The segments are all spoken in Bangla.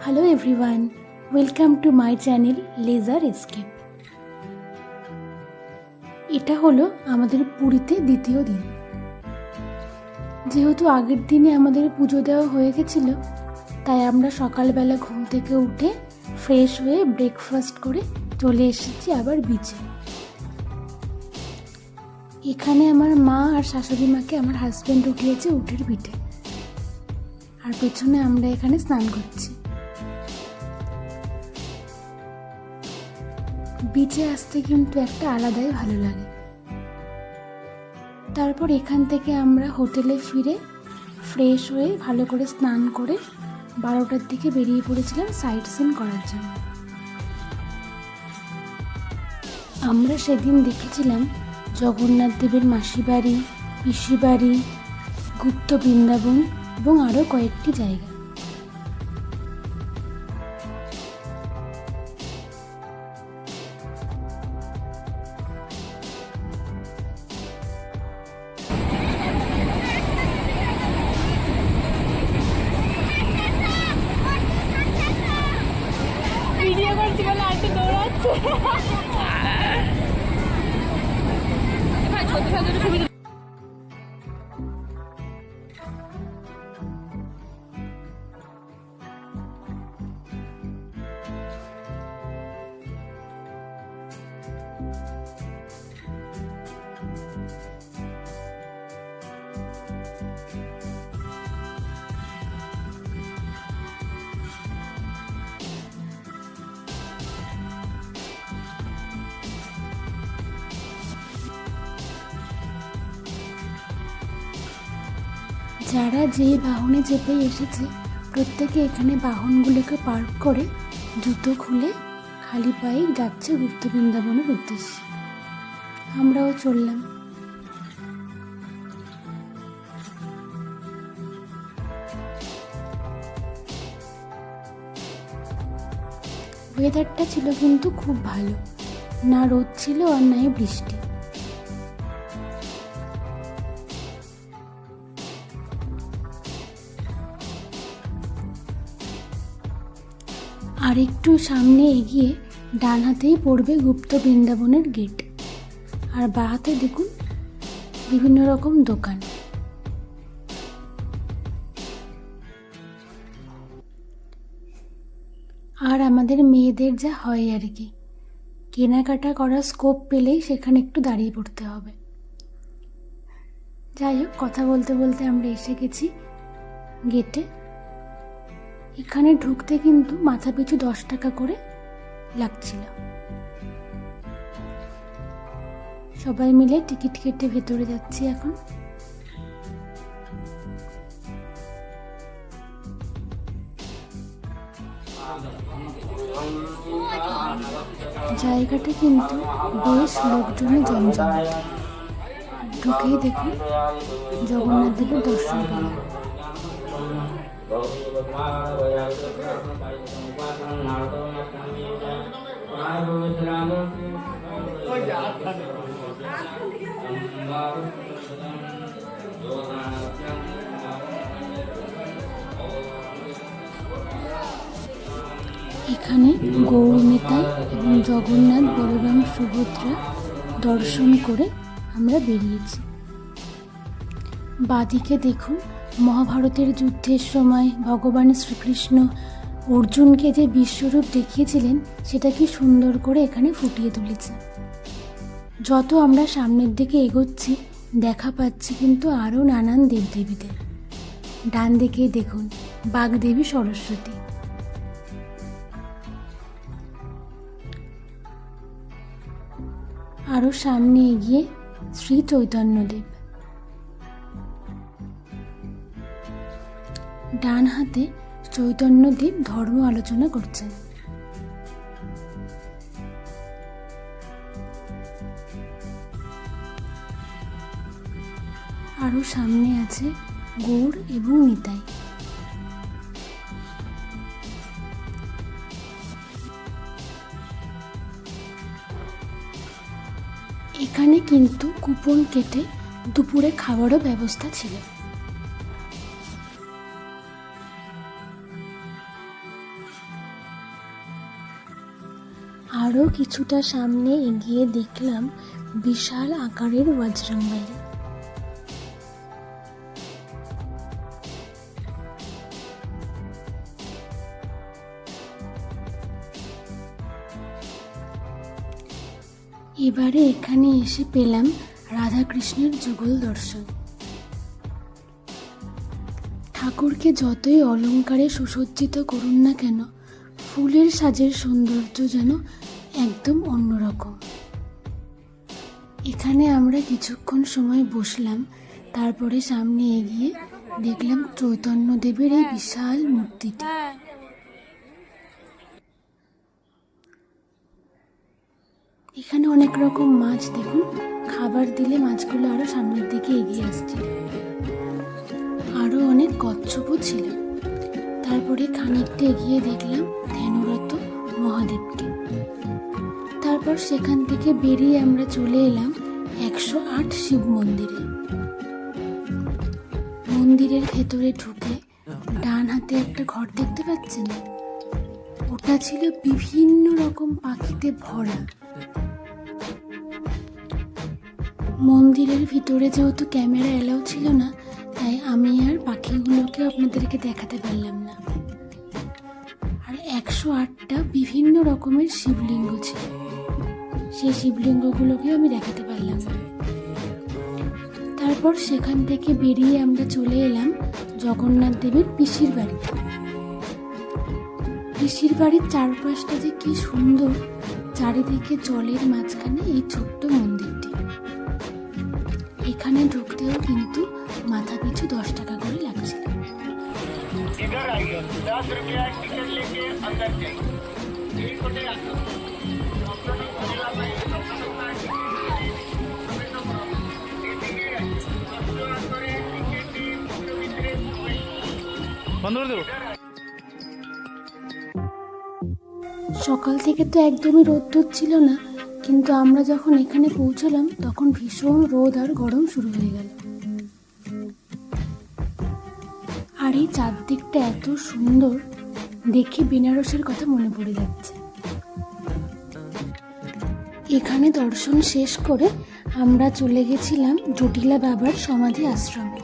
Hello everyone, welcome to my channel Leisure Escape. এটা হলো আমাদের পুরীতে দ্বিতীয় দিন। যেহেতু আগের দিনে আমাদের পুজো দেওয়া হয়ে গেছিল, তাই আমরা সকালবেলা ঘুম থেকে উঠে ফ্রেশ হয়ে ব্রেকফাস্ট করে চলে এসেছি আবার বিচে। এখানে আমার মা আর শাশুড়ি মাকে আমার হাজব্যান্ড উঠিয়েছে উটের পিঠে, আর পেছনে আমরা এখানে স্নান করছি। বিচে আসতে কিন্তু একটা আলাদাই ভালো লাগে। তারপর এখান থেকে আমরা হোটেলে ফিরে ফ্রেশ হয়ে ভালো করে স্নান করে 12টার দিকে বেরিয়ে পড়েছিলাম সাইট সিন করার জন্য। আমরা সেদিন দেখেছিলাম জগন্নাথ দেবের মাসি বাড়ি, পিসি বাড়ি, গুপ্ত বৃন্দাবন এবং আরও কয়েকটি জায়গা। ভিডিও করছি বলে আরেকটু দৌড়াচ্ছে। ছোট ছোট ছবি যারা যে বাহনে চেপে এসেছে প্রত্যেকে এখানে বাহনগুলোকে পার্ক করে জুতো খুলে খালি পায়ে যাচ্ছে গুপ্ত বৃন্দাবনের উদ্দেশ্যে। আমরাও চললাম। ওয়েদারটা ছিল কিন্তু খুব ভালো, না রোদ ছিল আর নাই বৃষ্টি। আর একটু সামনে এগিয়ে ডান হাতেই পড়বে গুপ্ত বৃন্দাবনের গেট, আর বাঁ হাতে দেখুন বিভিন্ন রকম দোকান। আর আমাদের মেয়েদের যা হয় আর কি, কেনাকাটা করার স্কোপ পেলেই সেখানে একটু দাঁড়িয়ে পড়তে হবে। যাই হোক, কথা বলতে বলতে আমরা এসে গেছি গেটে। এখানে ঢুকতে কিন্তু মাথা পিছু 10 টাকা করে লাগছিল। সবাই মিলে টিকিট কেটে ভেতরে যাচ্ছি এখন। জায়গাটা কিন্তু বেশ লোকজনে জমজমাট। ঢুকেই দেখুন জগন্নাথ দেবের দর্শন পেলাম। এখানে গৌর নিতাই এবং জগন্নাথ, বলরাম, সুভদ্রা দর্শন করে আমরা বেরিয়েছি। বাদিকে দেখুন মহাভারতের যুদ্ধের সময় ভগবান শ্রীকৃষ্ণ অর্জুনকে যে বিশ্বরূপ দেখিয়েছিলেন সেটা কি সুন্দর করে এখানে ফুটিয়ে তুলেছে। যত আমরা সামনের দিকে এগোচ্ছি দেখা পাচ্ছি কিন্তু আরও নানান দেবদেবীদের। ডান দিকেই দেখুন বাগদেবী সরস্বতী। আরও সামনে এগিয়ে শ্রী চৈতন্যদেব। ডান হাতে চৈতন্যদেব ধর্ম আলোচনা করছেন। আরও সামনে আছে গৌর এবং নিতাই। এখানে কিন্তু কুপন কেটে দুপুরে খাবারও ব্যবস্থা ছিল। আরও কিছুটা সামনে এগিয়ে দেখলাম বিশাল আকারের বজরংবলী। এবারে এখানে এসে পেলাম রাধাকৃষ্ণের যুগল দর্শন। ঠাকুরকে যতই অলংকারে সুসজ্জিত করুন না কেন, ফুলের সাজের সৌন্দর্য যেন একদম অন্যরকম। এখানে আমরা কিছুক্ষণ সময় বসলাম, তারপরে সামনে এগিয়ে দেখলাম চৈতন্যদেবের এই বিশাল মূর্তিটি। এখানে অনেক রকম মাছ, দেখুন খাবার দিলে মাছগুলো আরো সামনের দিকে এগিয়ে আসছে। আরো অনেক কচ্ছপও ছিল। তারপরে খানিকটা এগিয়ে দেখলাম ধ্যানরত মহাদেবকে। তারপর সেখান থেকে বেরিয়ে আমরা চলে এলাম 108 শিব মন্দিরে। মন্দিরের ভেতরে ঢুকে ডান হাতে একটা ঘর দেখতে পাচ্ছেন, ওটা ছিল বিভিন্ন রকম পাখিতে ভরা। মন্দিরের ভিতরে যেহেতু ক্যামেরা এলাও ছিল না, তাই আমি আর পাখিগুলোকে আপনাদেরকে দেখাতে পারলাম না। আর 108টা বিভিন্ন রকমের শিবলিঙ্গ ছিল, সেই শিবলিঙ্গগুলোকে আমি দেখাতে পারলাম না। তারপর সেখান থেকে বেরিয়ে আমরা চলে এলাম জগন্নাথ দেবের পিসির বাড়িতে। পিসির বাড়ির চারপাশটা যে কি সুন্দর, চারিদিকে জলের মাঝখানে এই ছোট্ট মন্দিরটি। এখানে ঢুকতেও কিন্তু মাথা পিছু 10 টাকা করে লাগছিল। সকাল থেকে তো একদমই রোদ্দুর ছিল না, কিন্তু আমরা যখন এখানে পৌঁছলাম তখন ভীষণ রোদ আর গরম শুরু হয়ে গেল। আর এই চারদিকটা এত সুন্দর, দেখে বেনারসের কথা মনে পড়ে যাচ্ছে। এখানে দর্শন শেষ করে আমরা চলে গেছিলাম জটিলা বাবার সমাধি আশ্রমে।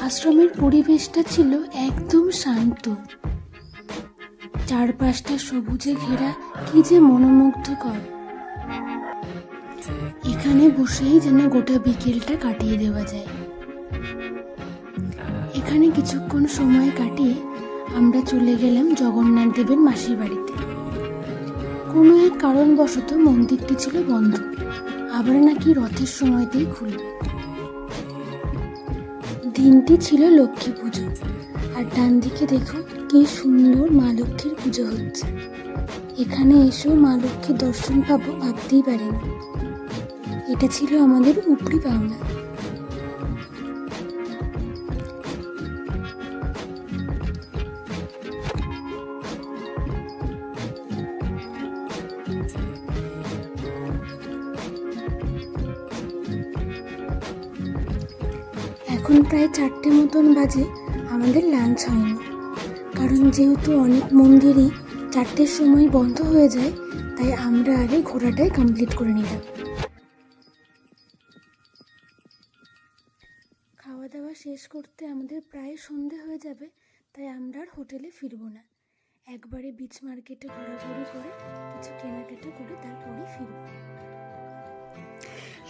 আশ্রমের পরিবেশটা ছিল একদম শান্ত, চারপাশটা সবুজে ঘেরা, কি যে মনোমুগ্ধকর। এখানে বসেই যেন গোটা বিকেলটা কাটিয়ে দেওয়া যায়। এখানে কিছুক্ষণ সময় কাটিয়ে আমরা চলে গেলাম জগন্নাথ দেবের মাসির বাড়িতে। কোনো এক কারণবশত মন্দিরটি ছিল বন্ধ, আবার নাকি রথের সময়তেই খুলবে। দিনটি ছিল লক্ষ্মী পুজো, আর ডান দিকে দেখুন কি সুন্দর মা লক্ষ্মীর পুজো হচ্ছে। এখানে এসেও মা লক্ষ্মীর দর্শন পাবো ভাবতেই পারিনি। এটা ছিল আমাদের উপরি পাওনা। এখন প্রায় 4টে মতন বাজে, আমাদের লাঞ্চ হয়নি, কারণ যেহেতু অনেক মন্দিরই 4টের সময় বন্ধ হয়ে যায়, তাই আমরা আগে ঘোরাটাই কমপ্লিট করে নিলাম। খাওয়া দাওয়া শেষ করতে আমাদের প্রায় সন্ধে হয়ে যাবে, তাই আমরা আর হোটেলে ফিরবো না, একবারে বিচ মার্কেটে ঘোরাঘুরি করে কিছু কেনাকাটা করে তারপরেই ফিরব।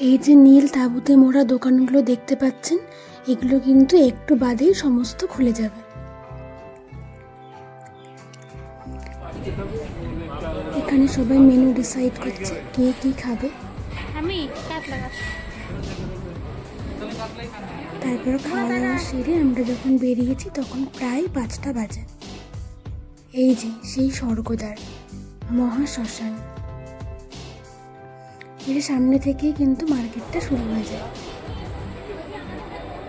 এই যে নীল তাঁবুতে মোড়া দোকানগুলো দেখতে পাচ্ছেন, এগুলো কিন্তু একটু বাদেই সমস্ত খুলে যাবে। এখানে সবাই মেনু ডিসাইড করছে কে কি খাবে। তারপর খাওয়া দাওয়া সেরে আমরা যখন বেরিয়েছি তখন প্রায় 5টা বাজে। এই যে সেই স্বর্গদ্বার, মহাশ্মশান, এর সামনে থেকেই কিন্তু মার্কেটটা শুরু হয়ে যায়।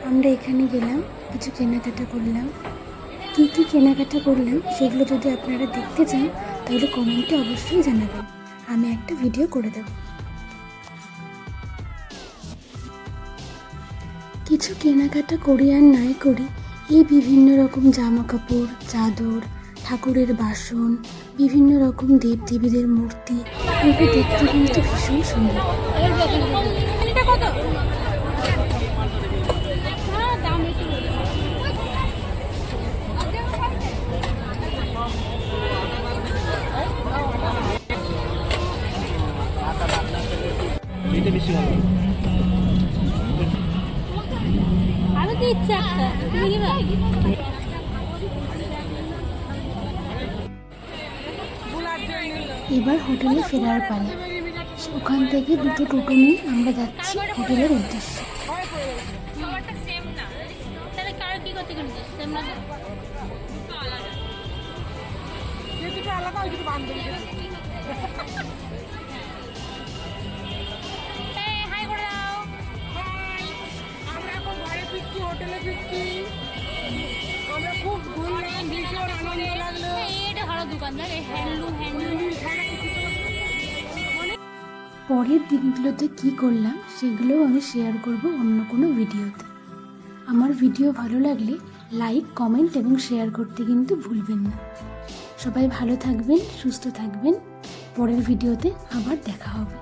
আমরা এখানে গেলাম, কিছু কেনাকাটা করলাম। কী কী কেনাকাটা করলাম সেগুলো যদি আপনারা দেখতে চান তাহলে কমেন্টে অবশ্যই জানাবেন, আমি একটা ভিডিও করে দেব। কিছু কেনাকাটা করি আর নাই করি, এই বিভিন্ন রকম জামা কাপড়, চাদর, ঠাকুরের বাসন, বিভিন্ন রকম দেবদেবীদের মূর্তি, এগুলো দেখতে কিন্তু ভীষণ সুন্দর। এটা কত? হ্যাঁ, দাম একটু বলে। এটা বেশি ভালো। আরো তো ইচ্ছা একটা, তুমি নিবা? এবার হোটেলে ফেরার পালা। ওখান থেকে দুটো টোটো নিয়ে আমরা যাচ্ছি হোটেলের উদ্দেশ্যে। সবারটা সেম না, তাহলে কার কি করতে কিনছিস? সেম না তো? এই, হাই করে দাও। আমরা এখন ঘরে ফিরছি, হোটেলে ফিরছি। আমরা খুব ঘুরলাম, ভীষণ আনন্দ লাগলো। এই, এটা ভালো দোকানদার, এই হ্যান্ডলুম পরের দিনগুলোতে কি করলাম সেগুলোও আমি শেয়ার করব অন্য কোনো ভিডিওতে। আমার ভিডিও ভালো লাগলে লাইক, কমেন্ট এবং শেয়ার করতে কিন্তু ভুলবেন না। সবাই ভালো থাকবেন, সুস্থ থাকবেন। পরের ভিডিওতে আবার দেখা হবে।